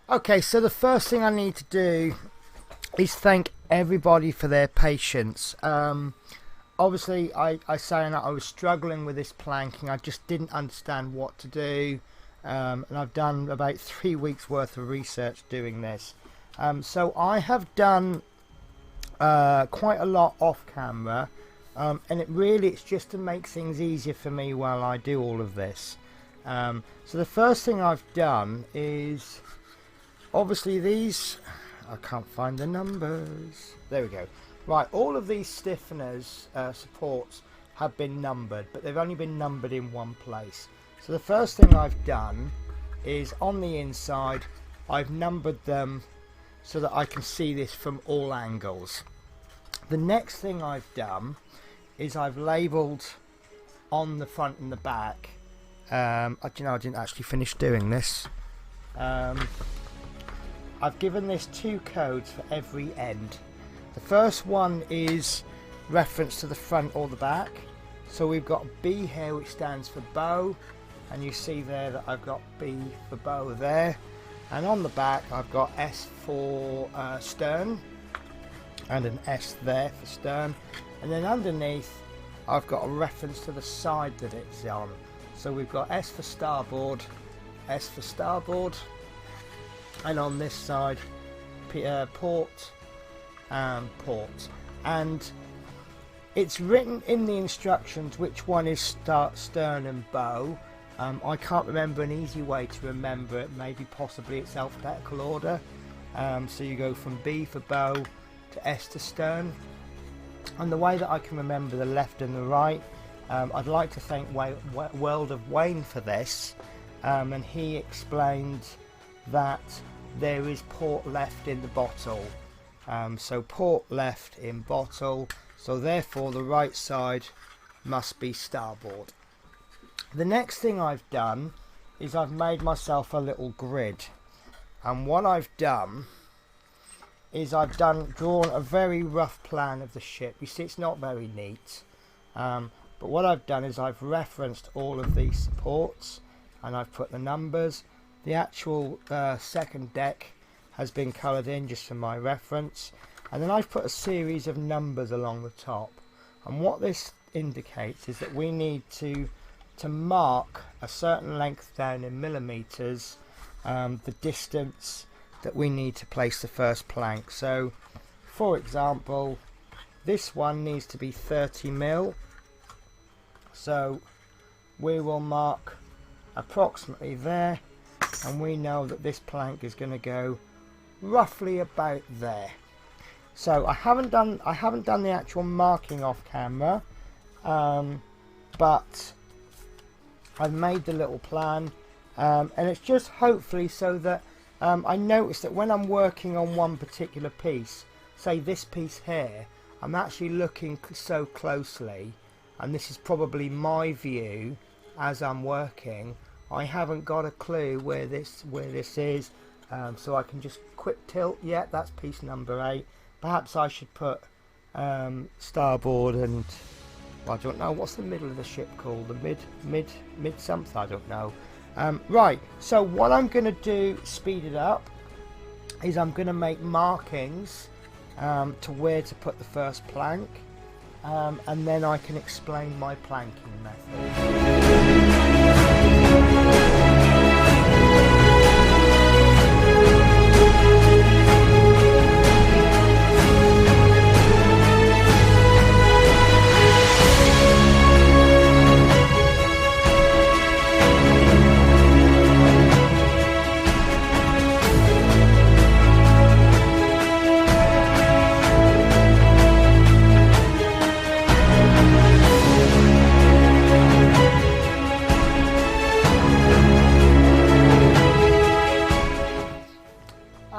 Okay, so the first thing I need to do is thank everybody for their patience. Obviously, I say that I was struggling with this planking. I just didn't understand what to do, and I've done about 3 weeks worth of research doing this. So I have done quite a lot off camera, and it's just to make things easier for me while I do all of this. So the first thing I've done is, obviously these, I can't find the numbers, there we go. Right, all of these stiffeners supports have been numbered, but they've only been numbered in one place. So the first thing I've done is on the inside I've numbered them so that I can see this from all angles. The next thing I've done is I've labelled on the front and the back. I didn't actually finish doing this. I've given this 2 codes for every end. The first one is reference to the front or the back. So we've got B here, which stands for bow, and you see there that I've got B for bow there. And on the back I've got S for stern, and an S there for stern. And then underneath I've got a reference to the side that it's on. So we've got S for starboard, S for starboard, and on this side port and port. And it's written in the instructions which one is stern and bow. I can't remember an easy way to remember it. Maybe possibly it's alphabetical order. So you go from B for bow to S to stern. And the way that I can remember the left and the right, I'd like to thank World of Wayne for this, and he explained that there is port left in the bottle, so port left in bottle, so therefore the right side must be starboard. The next thing I've done is I've made myself a little grid, and what I've done is I've drawn a very rough plan of the ship. You see, it's not very neat, but what I've done is I've referenced all of these supports and I've put the numbers. The actual second deck has been coloured in just for my reference, and then I've put a series of numbers along the top. And what this indicates is that we need to mark a certain length down in millimetres, the distance that we need to place the first plank. So for example, this one needs to be 30 mil, so we will mark approximately there, and we know that this plank is going to go roughly about there. So I haven't done the actual marking off camera, but I've made the little plan, and it's just hopefully so that I notice that when I'm working on one particular piece, say this piece here, I'm actually looking so closely, and this is probably my view as I'm working, I haven't got a clue where this is, so I can just quick tilt. Yeah, that's piece number 8. Perhaps I should put starboard and, well, I don't know, what's the middle of the ship called? The mid something, I don't know. Right, so what I'm going to do, speed it up, is I'm going to make markings to where to put the first plank, and then I can explain my planking method.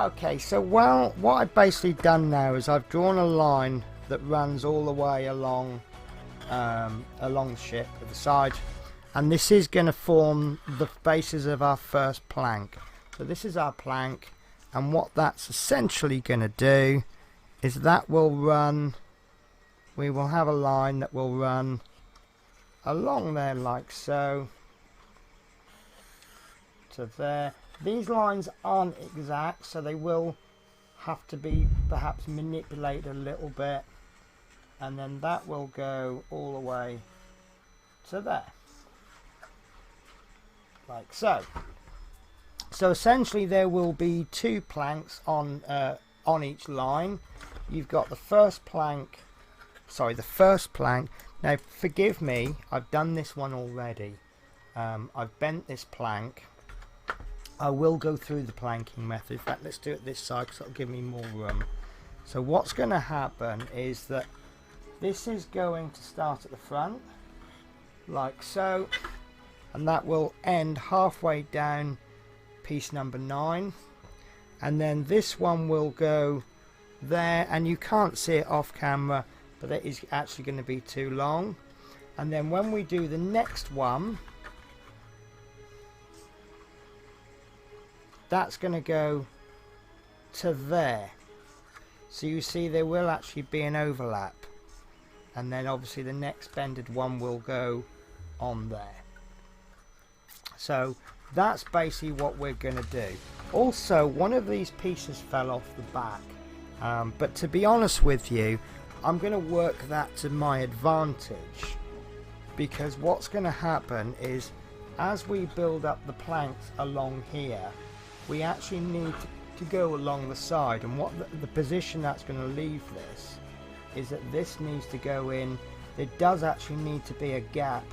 Okay, so what I've basically done now is I've drawn a line that runs all the way along the ship at the side, and this is going to form the basis of our first plank. So this is our plank, and what that's essentially going to do is that will run, we will have a line that will run along there like so to there. These lines aren't exact, so they will have to be perhaps manipulated a little bit, and then that will go all the way to there, like so. So essentially there will be 2 planks on each line. You've got the first plank. Now forgive me, I've done this one already. I've bent this plank. I will go through the planking method. In fact, let's do it this side because it'll give me more room. So what's going to happen is that this is going to start at the front, like so, and that will end halfway down piece number 9, and then this one will go there, and you can't see it off camera, but it is actually going to be too long. And then when we do the next one, that's going to go to there. So you see there will actually be an overlap, and then obviously the next bended one will go on there. So that's basically what we're going to do. Also, one of these pieces fell off the back, but to be honest with you, I'm going to work that to my advantage, because what's going to happen is as we build up the planks along here, we actually need to go along the side, and what the position that's going to leave this is that this needs to go in. There does actually need to be a gap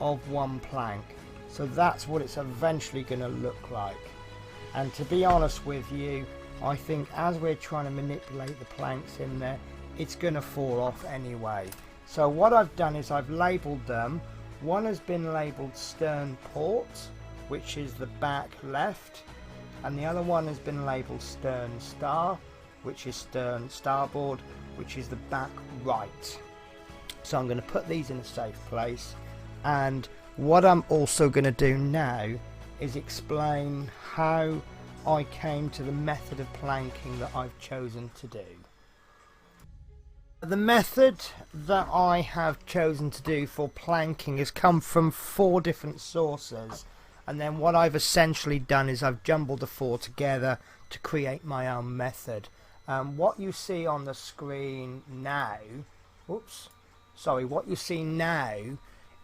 of 1 plank, so that's what it's eventually going to look like. And to be honest with you, I think as we're trying to manipulate the planks in there, it's going to fall off anyway. So what I've done is I've labelled them. One has been labelled stern port, which is the back left, and the other one has been labelled stern star, which is stern starboard, which is the back right. So I'm going to put these in a safe place, and what I'm also going to do now is explain how I came to the method of planking that I've chosen to do. The method that I have chosen to do for planking has come from 4 different sources, and then what I've essentially done is I've jumbled the 4 together to create my own method. What you see on the screen now, what you see now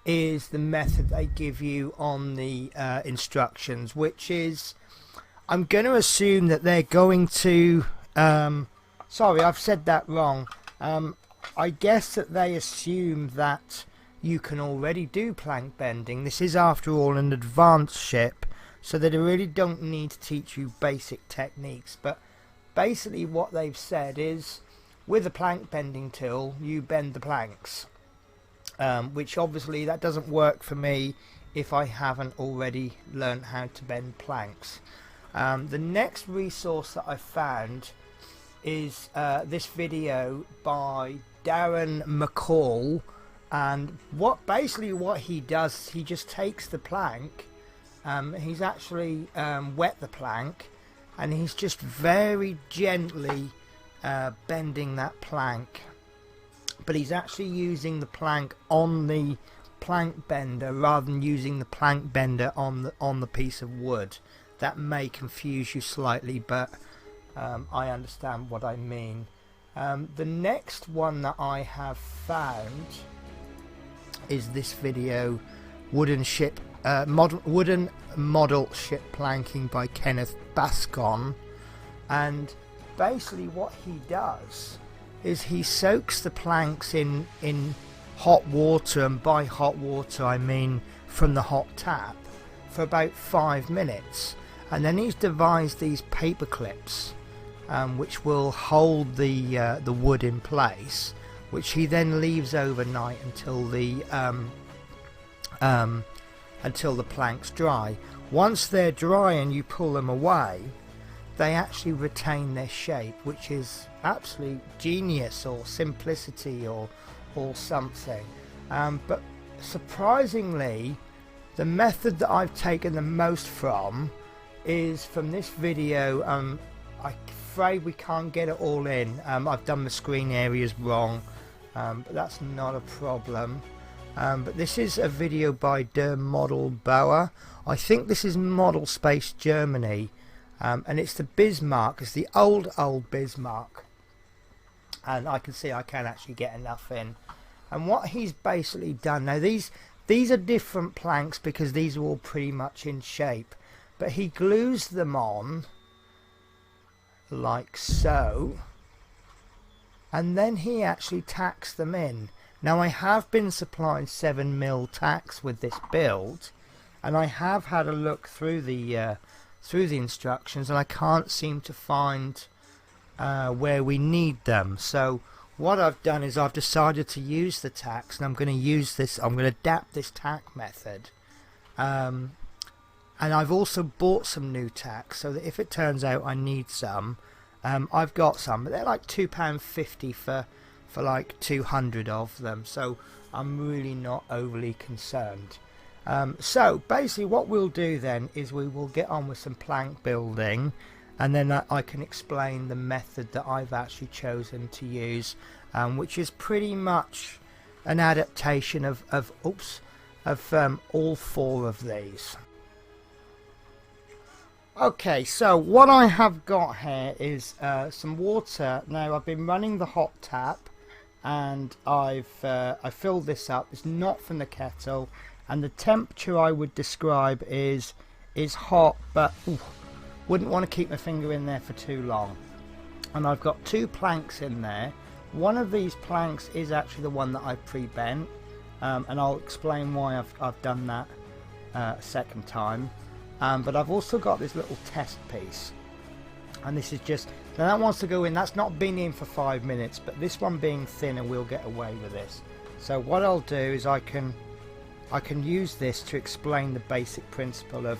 is the method they give you on the instructions, which is, I'm going to assume that they're going to, sorry, I've said that wrong. I guess that they assume that you can already do plank bending. This is after all an advanced ship, so that they really don't need to teach you basic techniques. But basically what they've said is, with a plank bending tool you bend the planks, which obviously that doesn't work for me if I haven't already learned how to bend planks. The next resource that I found is this video by Darren McCall, and what he does, he just takes the plank, he's actually wet the plank, and he's just very gently bending that plank, but he's actually using the plank on the plank bender rather than using the plank bender on the piece of wood. That may confuse you slightly, but I understand what I mean. The next one that I have found is this video, wooden model ship planking by Kenneth Bascon, and basically what he does is he soaks the planks in hot water, and by hot water I mean from the hot tap, for about 5 minutes, and then he's devised these paper clips which will hold the wood in place, which he then leaves overnight until the planks dry. Once they're dry and you pull them away, they actually retain their shape, which is absolute genius or simplicity or something. But surprisingly, the method that I've taken the most from is from this video. I'm afraid we can't get it all in. I've done the screen areas wrong, but that's not a problem. But this is a video by Der Modelbauer. I think this is ModelSpace Germany, and it's the Bismarck. It's the old Bismarck, and I can see I can actually get enough in. And what he's basically done now, these are different planks because these are all pretty much in shape, but he glues them on like so, and then he actually tacks them in. Now, I have been supplied 7mm tacks with this build, and I have had a look through the instructions, and I can't seem to find where we need them. So what I've done is I've decided to use the tacks, and I'm going to use this. I'm going to adapt this tack method, and I've also bought some new tacks so that if it turns out I need some, I've got some, but they're like £2.50 for like 200 of them, so I'm really not overly concerned. So basically what we'll do then is we will get on with some plank building, and then I can explain the method that I've actually chosen to use, which is pretty much an adaptation of all 4 of these. Okay, so what I have got here is some water. Now, I've been running the hot tap, and I filled this up. It's not from the kettle, and the temperature I would describe is hot, but wouldn't want to keep my finger in there for too long. And I've got 2 planks in there. One of these planks is actually the one that I pre-bent, and I'll explain why I've done that a second time. But I've also got this little test piece, and this is just, now that wants to go in. That's not been in for 5 minutes, but this one being thinner will get away with this. So what I'll do is I can use this to explain the basic principle of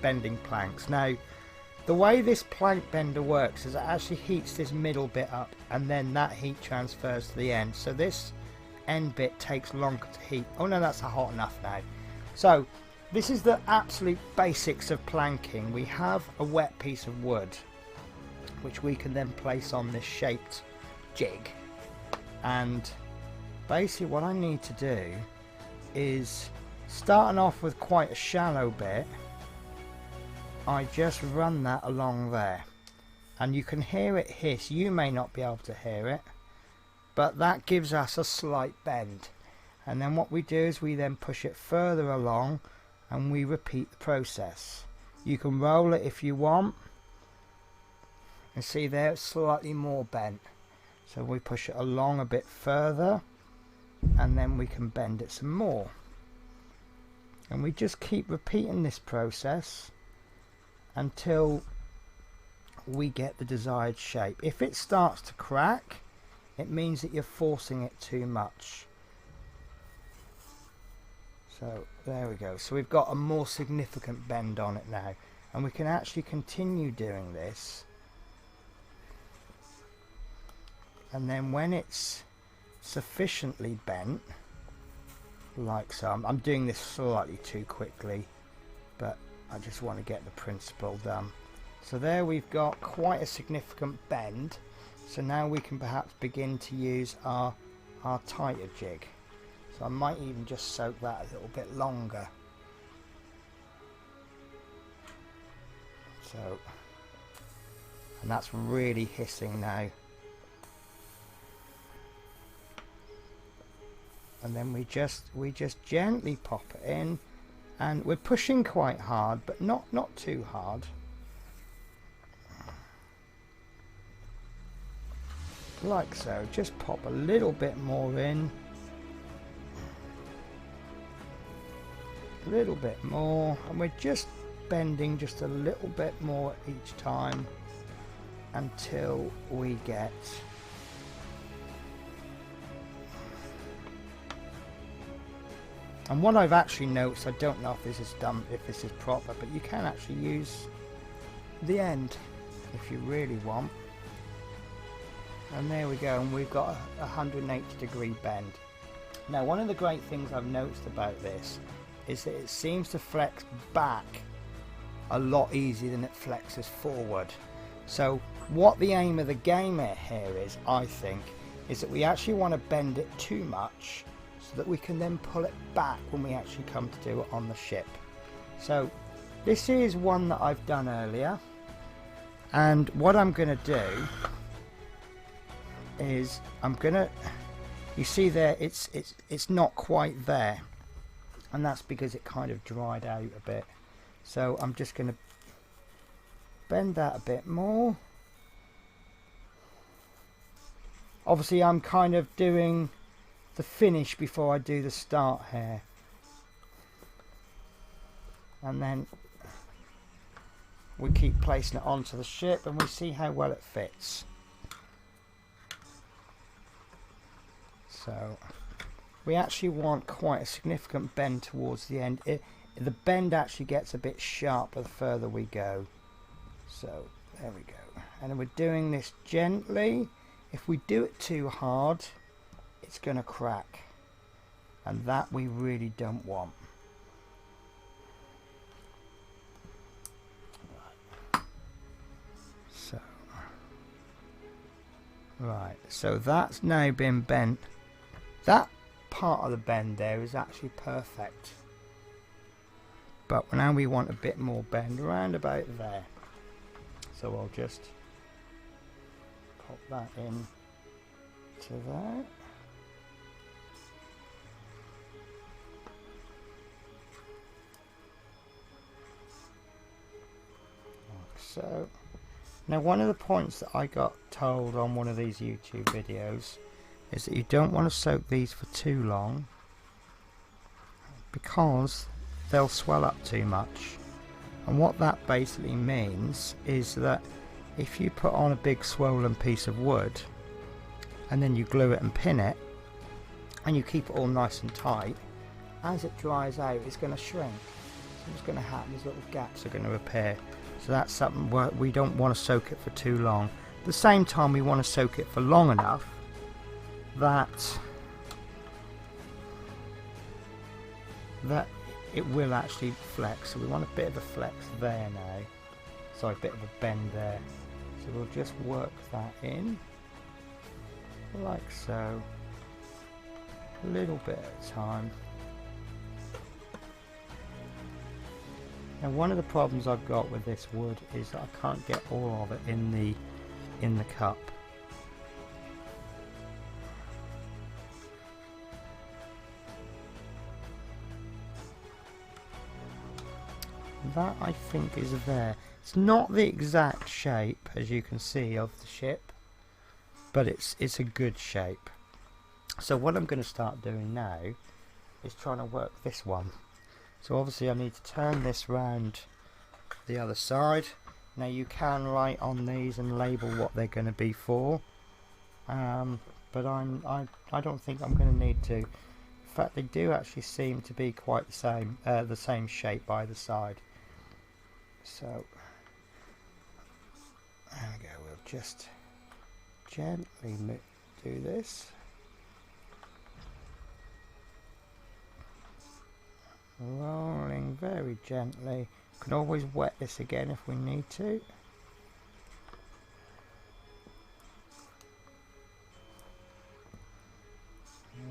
bending planks. Now, the way this plank bender works is it actually heats this middle bit up, and then that heat transfers to the end. So this end bit takes longer to heat. Oh no, that's hot enough now. So this is the absolute basics of planking. We have a wet piece of wood, which we can then place on this shaped jig, and basically what I need to do is, starting off with quite a shallow bit, I just run that along there, and you can hear it hiss. You may not be able to hear it, but that gives us a slight bend. And then what we do is we then push it further along, and we repeat the process. You can roll it if you want, and see there it's slightly more bent, so we push it along a bit further, and then we can bend it some more, and we just keep repeating this process until we get the desired shape. If it starts to crack, it means that you're forcing it too much. So there we go. So we've got a more significant bend on it now, and we can actually continue doing this, and then when it's sufficiently bent, like so, I'm doing this slightly too quickly, but I just want to get the principle done. So there we've got quite a significant bend. So now we can perhaps begin to use our tighter jig. So I might even just soak that a little bit longer. So, and that's really hissing now. And then we just gently pop it in, and we're pushing quite hard, but not too hard. Like so. Just pop a little bit more in. A little bit more, and we're just bending just a little bit more each time until we get and what I've actually noticed, I don't know if this is done, if this is proper, but you can actually use the end if you really want. And there we go, and we've got a 180-degree bend. Now, one of the great things I've noticed about this is that it seems to flex back a lot easier than it flexes forward. So what the aim of the game here is, I think, is that we actually want to bend it too much so that we can then pull it back when we actually come to do it on the ship. So this is one that I've done earlier, and what I'm going to do is you see there it's not quite there, and that's because it kind of dried out a bit. So I'm just going to bend that a bit more. Obviously I'm kind of doing the finish before I do the start here, and then we keep placing it onto the ship and we see how well it fits. So we actually want quite a significant bend towards the end. The bend actually gets a bit sharper the further we go. So there we go, and we're doing this gently. If we do it too hard, it's going to crack, and that we really don't want. So that's now been bent. That part of the bend there is actually perfect, but now we want a bit more bend around about there. So I'll just pop that in to there. Like so. Now, one of the points that I got told on one of these YouTube videos is that you don't want to soak these for too long because they'll swell up too much. And what that basically means is that if you put on a big swollen piece of wood and then you glue it and pin it and you keep it all nice and tight, as it dries out it's going to shrink. So what's going to happen is little gaps are going to appear. So that's something where we don't want to soak it for too long. At the same time, we want to soak it for long enough that it will actually flex. So we want a bit of a flex there now. Sorry, a bit of a bend there. So we'll just work that in like so, a little bit at a time. Now, one of the problems I've got with this wood is that I can't get all of it in the cup. That I think is there. It's not the exact shape, as you can see, of the ship, but it's a good shape. So what I'm going to start doing now is trying to work this one. So obviously I need to turn this round the other side. Now you can write on these and label what they're going to be for, but I don't think I'm going to need to. In fact, they do actually seem to be quite the same shape by the side. So there we go. We'll just gently do this. Rolling very gently. Can always wet this again if we need to.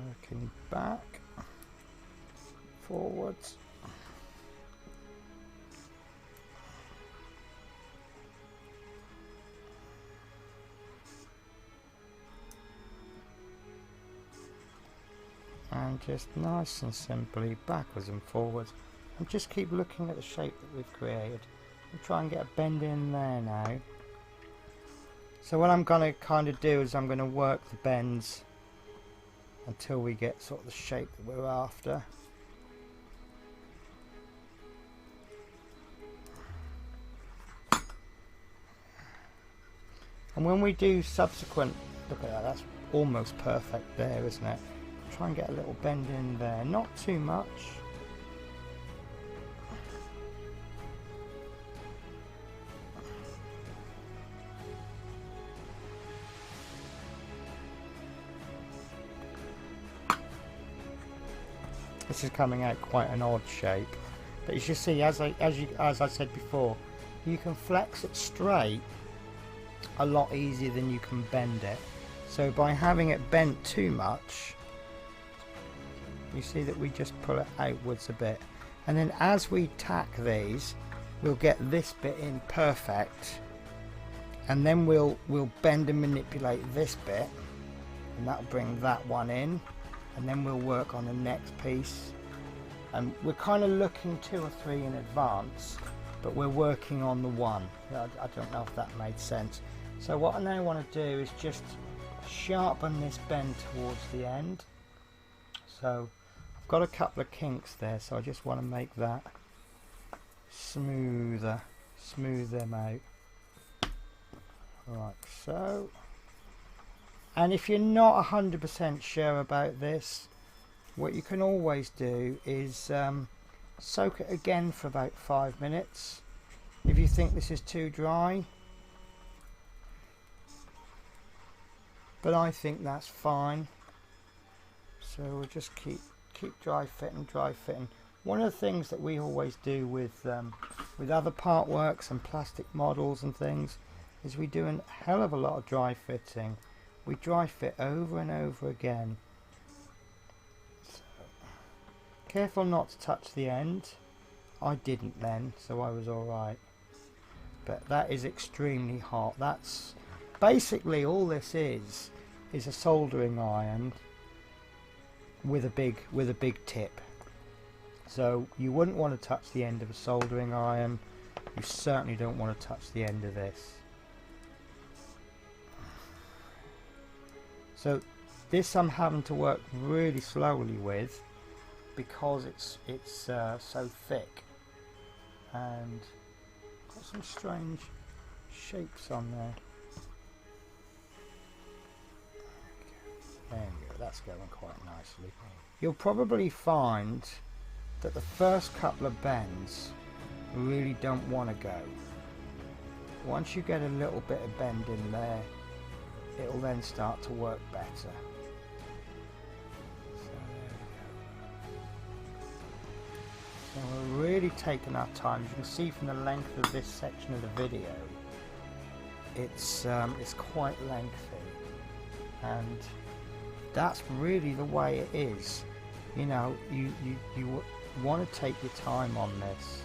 Working back, forwards. And just nice and simply backwards and forwards, and just keep looking at the shape that we've created and try and get a bend in there now. So what I'm going to kind of do is I'm going to work the bends until we get sort of the shape that we're after. And when we do subsequent, look at that, that's almost perfect there, isn't it? Try and get a little bend in there, not too much. This is coming out quite an odd shape, but you should see, as I said before, you can flex it straight a lot easier than you can bend it. So by having it bent too much, you see that we just pull it outwards a bit, and then as we tack these, we'll get this bit in perfect, and then we'll bend and manipulate this bit, and that'll bring that one in, and then we'll work on the next piece. And we're kind of looking 2 or 3 in advance, but we're working on the one. I don't know if that made sense. So what I now want to do is just sharpen this bend towards the end. So I've got a couple of kinks there, so I just want to make that smoother, smooth them out like so. And if you're not 100% sure about this, what you can always do is soak it again for about 5 minutes if you think this is too dry, but I think that's fine. So we'll just keep dry fitting. One of the things that we always do with other part works and plastic models and things is we do a hell of a lot of dry fitting. We dry fit over and over again. So, careful not to touch the end. I didn't then, so I was alright. But that is extremely hot. That's basically all this is a soldering iron with a big tip. So you wouldn't want to touch the end of a soldering iron. You certainly don't want to touch the end of this. So this I'm having to work really slowly with because it's so thick, and got some strange shapes on there. There we go, that's going quite nicely. You'll probably find that the first couple of bends really don't want to go. Once you get a little bit of bend in there, it'll then start to work better. So there we go. So we're really taking our time. As you can see from the length of this section of the video, it's quite lengthy, and that's really the way it is. You know, you want to take your time on this,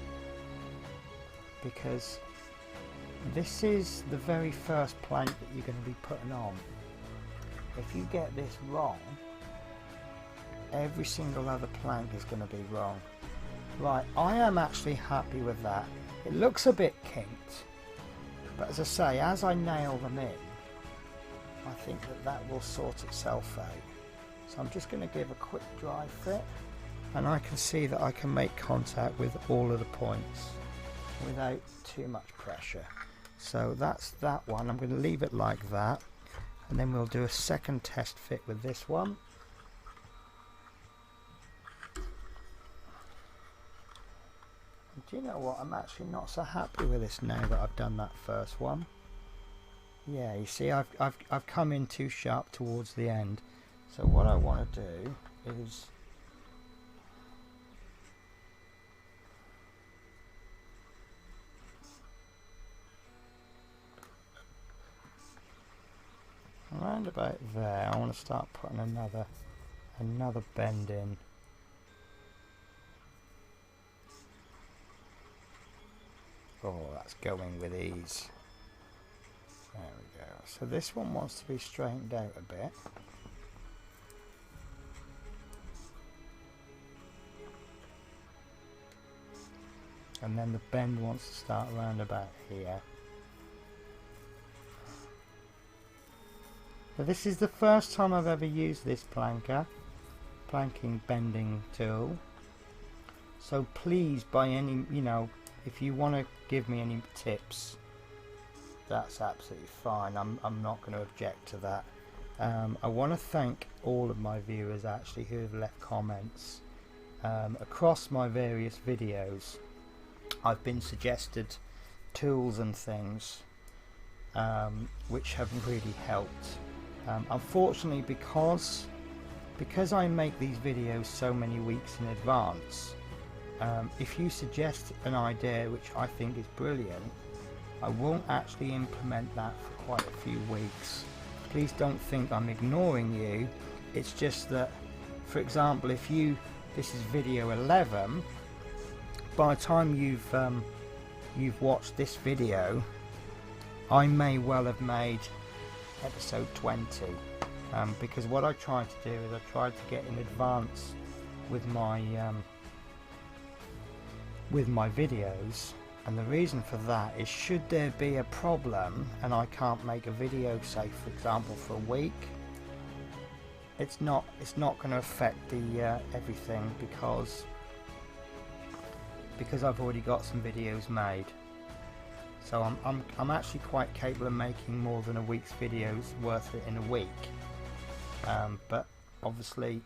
because this is the very first plank that you're going to be putting on. If you get this wrong, every single other plank is going to be wrong. Right, I am actually happy with that. It looks a bit kinked, but as I say, as I nail them in, I think that will sort itself out. So I'm just going to give a quick dry fit, and I can see that I can make contact with all of the points without too much pressure. So that's that one. I'm going to leave it like that, and then we'll do a second test fit with this one. And do you know what? I'm actually not so happy with this now that I've done that first one. Yeah, you see, I've come in too sharp towards the end. So what I want to do is around about there. I want to start putting another bend in. Oh, that's going with ease. There we go. So this one wants to be straightened out a bit. And then the bend wants to start around about here. But this is the first time I've ever used this planking bending tool. So please, by any, if you want to give me any tips, that's absolutely fine. I'm not going to object to that. I want to thank all of my viewers actually who have left comments across my various videos. I've been suggested tools and things which have really helped. Unfortunately, because I make these videos so many weeks in advance, if you suggest an idea which I think is brilliant, I won't actually implement that for quite a few weeks. please don't think I'm ignoring you. It's just that, for example, if this is video 11, by the time you've watched this video, I may well have made episode 20, because what I tried to do is I tried to get in advance with my videos, and the reason for that is, should there be a problem and I can't make a video, say for example for a week, it's not going to affect the everything, because I've already got some videos made. So I'm actually quite capable of making more than a week's videos worth it in a week, but obviously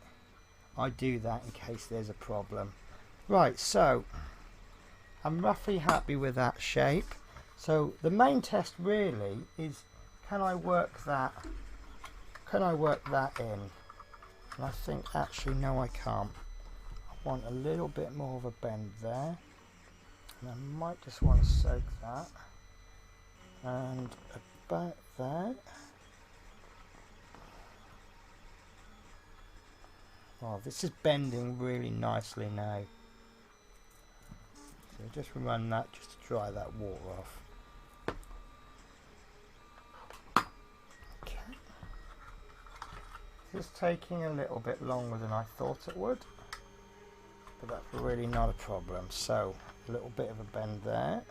I do that in case there's a problem. Right, so I'm roughly happy with that shape. So the main test really is, can I work that in? And I think actually no, I can't. I want a little bit more of a bend there, and I might just want to soak that, and about there. Oh, this is bending really nicely now. So just run that just to dry that water off. Okay. This is taking a little bit longer than I thought it would, but that's really not a problem. So a little bit of a bend there.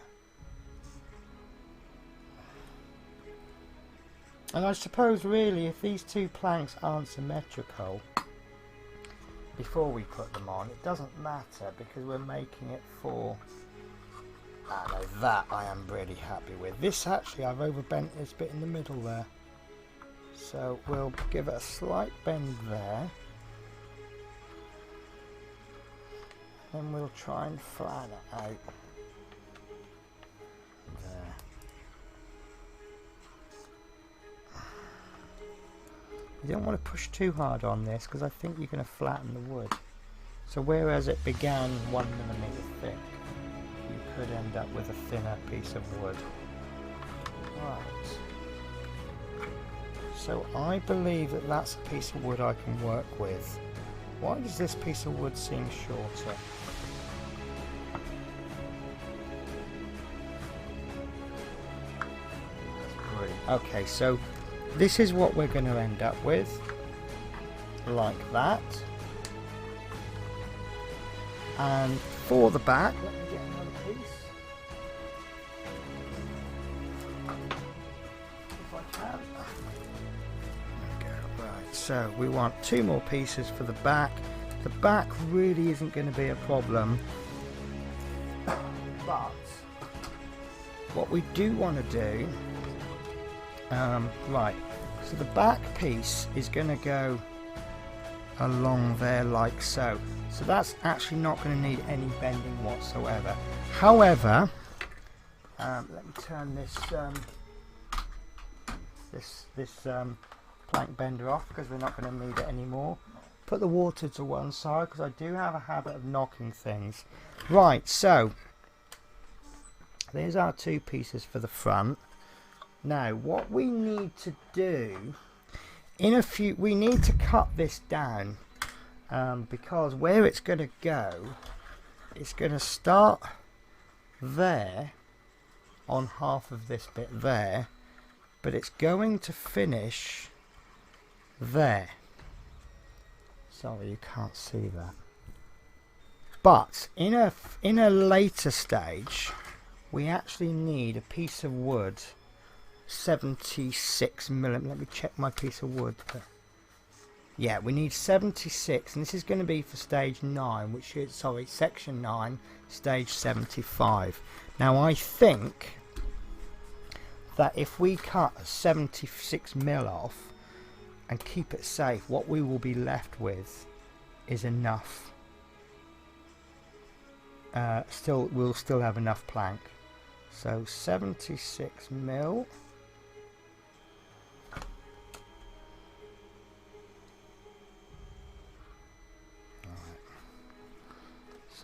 And I suppose really, if these two planks aren't symmetrical before we put them on, it doesn't matter, because we're making it for... no, that I am really happy with. This actually, I've overbent this bit in the middle there, so we'll give it a slight bend there, and we'll try and flatten it out there. You don't want to push too hard on this, because I think you're going to flatten the wood. So whereas it began 1 millimeter thick, you could end up with a thinner piece of wood. Right. So I believe that that's a piece of wood I can work with. Why does this piece of wood seem shorter? Okay, so this is what we're going to end up with, like that. And for the back, let me get another piece, if I can. There we go. Right, so we want 2 more pieces for the back. The back really isn't going to be a problem, but what we do want to do, right, so the back piece is going to go along there like so. So that's actually not going to need any bending whatsoever. However, let me turn this plank bender off, because we're not going to need it anymore. Put the water to one side, because I do have a habit of knocking things. Right, so there's our 2 pieces for the front. Now what we need to do, we need to cut this down, because where it's going to go, it's going to start there on half of this bit there, but it's going to finish there. Sorry, you can't see that. But in a later stage, we actually need a piece of wood, 76 millimeter. Let me check my piece of wood. Yeah, we need 76, and this is going to be for stage 9, which is, sorry, section 9, stage 75. Now I think that if we cut 76 mil off and keep it safe, what we will be left with is enough. We'll still have enough plank. So 76 mil.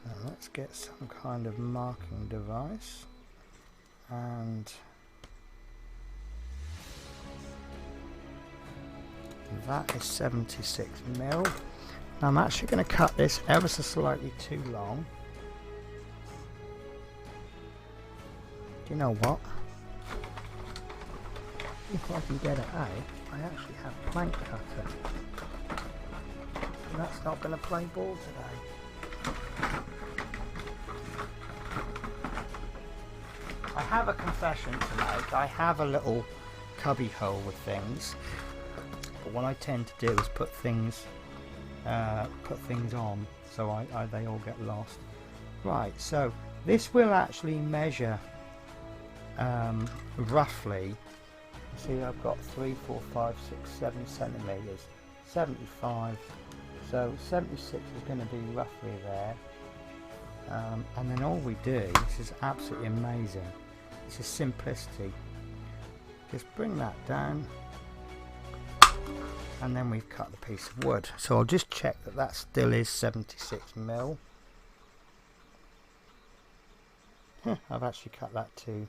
So let's get some kind of marking device, and that is 76 mil. Now I'm actually going to cut this ever so slightly too long. Do you know what? If I can get it out, I actually have a plank cutter. And that's not going to play ball today. I have a confession to make. I have a little cubby hole with things, but what I tend to do is put things on so they all get lost. Right, so this will actually measure roughly. See, I've got 3, 4, 5, 6, 7 centimeters, 75. So 76 is going to be roughly there. And then all we do, this is absolutely amazing. This is simplicity. Just bring that down, and then we've cut the piece of wood. So I'll just check that that still is 76 mil. I've actually cut that too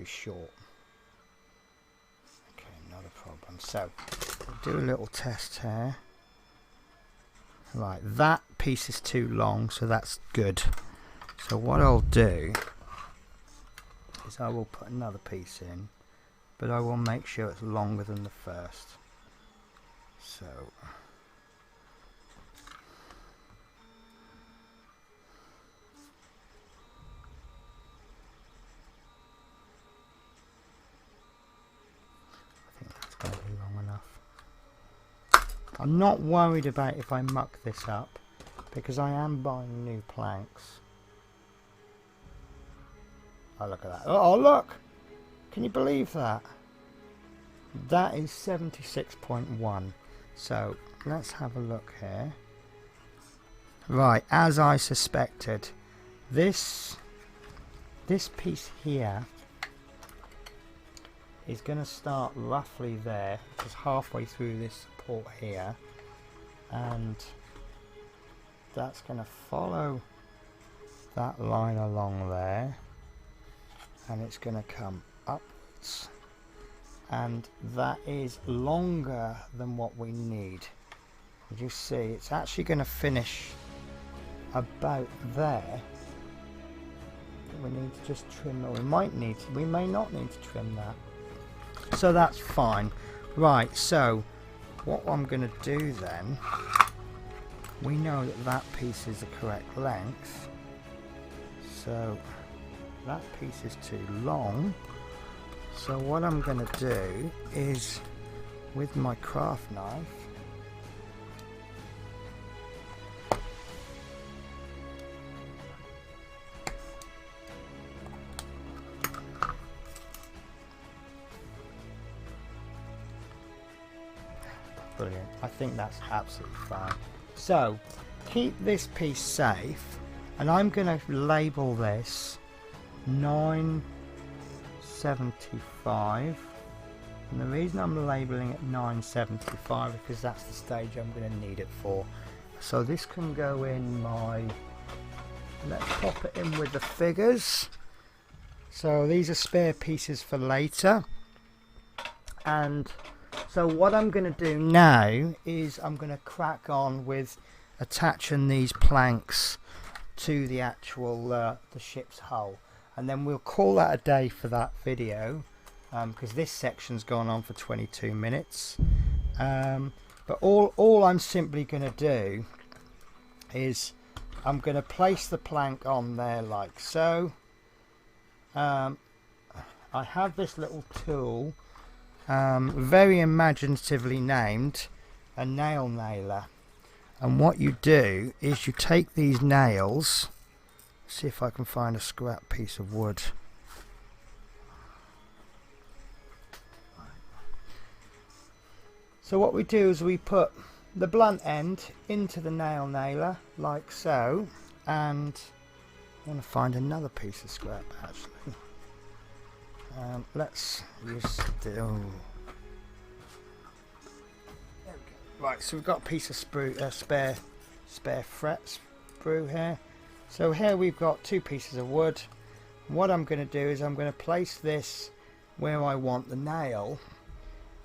short. Okay, not a problem. So we'll do a little test here. Right, that piece is too long, so that's good. So what I'll do is I will put another piece in, but I will make sure it's longer than the first. So I think that's going to be long enough. I'm not worried about if I muck this up, because I am buying new planks. Oh, look at that. Oh, look! Can you believe that? That is 76.1. So, let's have a look here. Right, as I suspected, this piece here is going to start roughly there, just halfway through this support here, and that's going to follow that line along there, and it's going to come upwards, and that is longer than what we need. As you see, it's actually going to finish about there. We need to just trim, or we may not need to trim that, so that's fine. Right, so what I'm going to do then, we know that that piece is the correct length, so that piece is too long. So what I'm going to do is, with my craft knife, brilliant, I think that's absolutely fine. So keep this piece safe, and I'm going to label this 975, and the reason I'm labeling it 975 is because that's the stage I'm going to need it for. So this can go in my, let's pop it in with the figures. So these are spare pieces for later, and so what I'm going to do now is I'm going to crack on with attaching these planks to the actual the ship's hull, and then we'll call that a day for that video, because this section's gone on for 22 minutes. But all I'm simply going to do is I'm going to place the plank on there like so. I have this little tool, very imaginatively named a nail nailer, and what you do is you take these nails, see if I can find a scrap piece of wood. So what we do is we put the blunt end into the nail nailer like so, and I'm going to find another piece of scrap actually. Let's use steel. Right, so we've got a piece of spare fret sprue here. So here we've got two pieces of wood. What I'm going to do is I'm going to place this where I want the nail,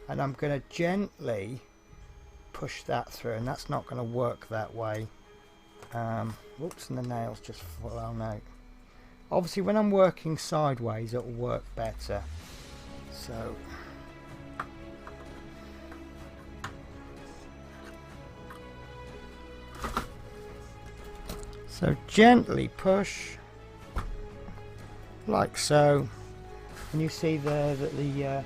and I'm going to gently push that through, and that's not going to work that way. Whoops, and the nails just flown out. Obviously when I'm working sideways it'll work better. So gently push like so, and you see there that the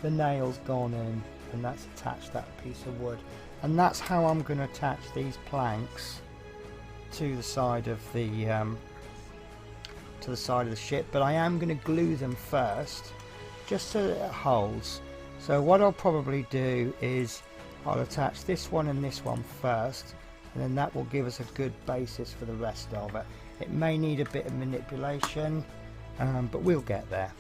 nail's gone in, and that's attached that piece of wood, and that's how I'm going to attach these planks to the side of the ship. But I am going to glue them first just so that it holds. So what I'll probably do is I'll attach this one and this one first, and then that will give us a good basis for the rest of it. It may need a bit of manipulation, but we'll get there.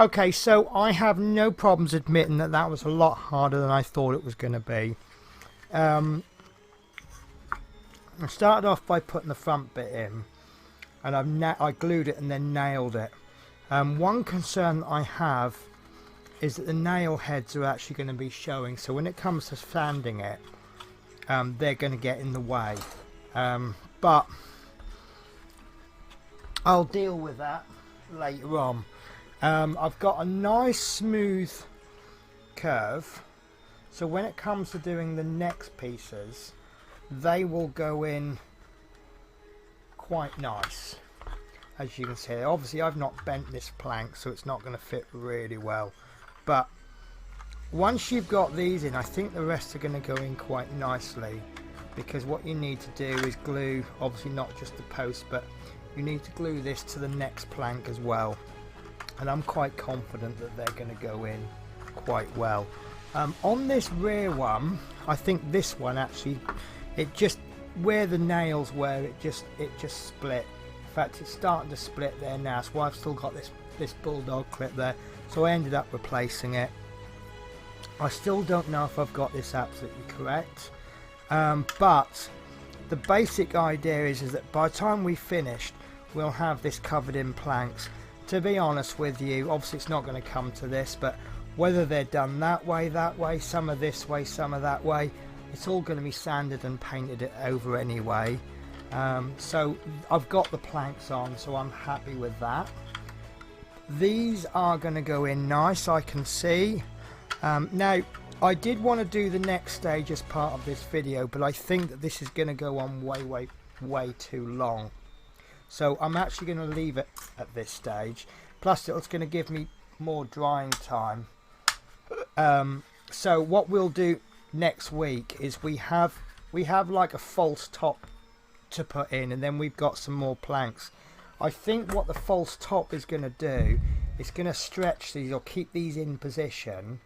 Okay, so I have no problems admitting that that was a lot harder than I thought it was going to be. I started off by putting the front bit in, and I glued it and then nailed it. One concern I have is that the nail heads are actually going to be showing, so when it comes to sanding it, they're going to get in the way. But I'll deal with that later on. I've got a nice smooth curve, so when it comes to doing the next pieces, they will go in quite nice. As you can see, obviously I've not bent this plank, so it's not going to fit really well, but once you've got these in, I think the rest are going to go in quite nicely, because what you need to do is glue, obviously not just the post, but you need to glue this to the next plank as well, and I'm quite confident that they're going to go in quite well. On this rear one, I think this one actually, it just, where the nails were, it just split. In fact, it's starting to split there now, so I've still got this bulldog clip there, so I ended up replacing it. I still don't know if I've got this absolutely correct, but the basic idea is that by the time we finished, we'll have this covered in planks. To be honest with you, obviously it's not going to come to this, but whether they're done that way, some are this way, some are that way, it's all going to be sanded and painted it over anyway. So I've got the planks on, so I'm happy with that. These are going to go in nice, I can see. Now I did want to do the next stage as part of this video, but I think that this is going to go on way too long, so I'm actually going to leave it at this stage. Plus it's going to give me more drying time. So what we'll do next week is we have like a false top to put in, and then we've got some more planks. I think what the false top is going to do is going to stretch these or keep these in position,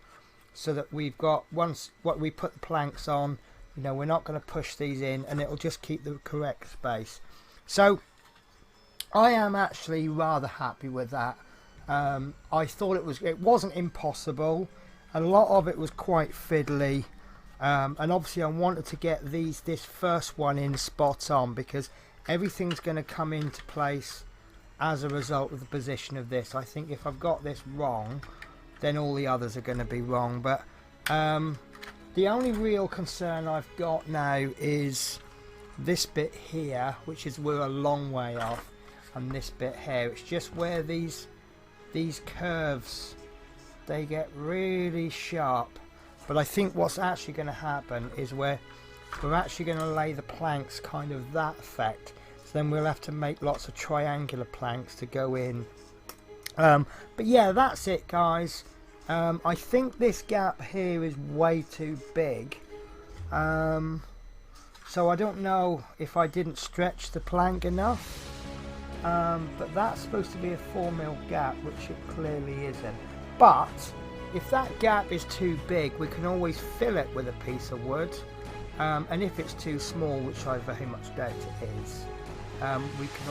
so that we've got, once what we put the planks on, you know, we're not going to push these in, and it'll just keep the correct space. So I am actually rather happy with that. I thought it wasn't impossible. A lot of it was quite fiddly, and obviously I wanted to get this first one in spot on, because everything's going to come into place as a result of the position of this. I think if I've got this wrong, then all the others are going to be wrong. But the only real concern I've got now is this bit here, which is we're a long way off, and this bit here. It's just where these curves, they get really sharp. But I think what's actually going to happen is we're actually going to lay the planks kind of that effect, so then we'll have to make lots of triangular planks to go in. But yeah, that's it, guys. I think this gap here is way too big, so I don't know if I didn't stretch the plank enough, but that's supposed to be a 4mm gap, which it clearly isn't. But if that gap is too big, we can always fill it with a piece of wood, and if it's too small, which I very much doubt it is, we can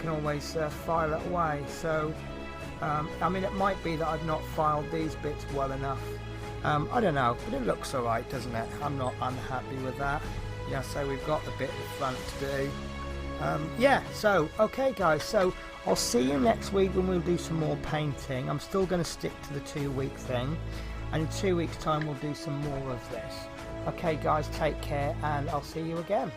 always file it away. So I mean, it might be that I've not filed these bits well enough. I don't know, but it looks alright, doesn't it? I'm not unhappy with that. Yeah, so we've got the bit at the front to do. Yeah, so okay guys, so I'll see you next week when we'll do some more painting. I'm still going to stick to the 2-week thing, and in 2 weeks time we'll do some more of this. Okay guys, take care, and I'll see you again.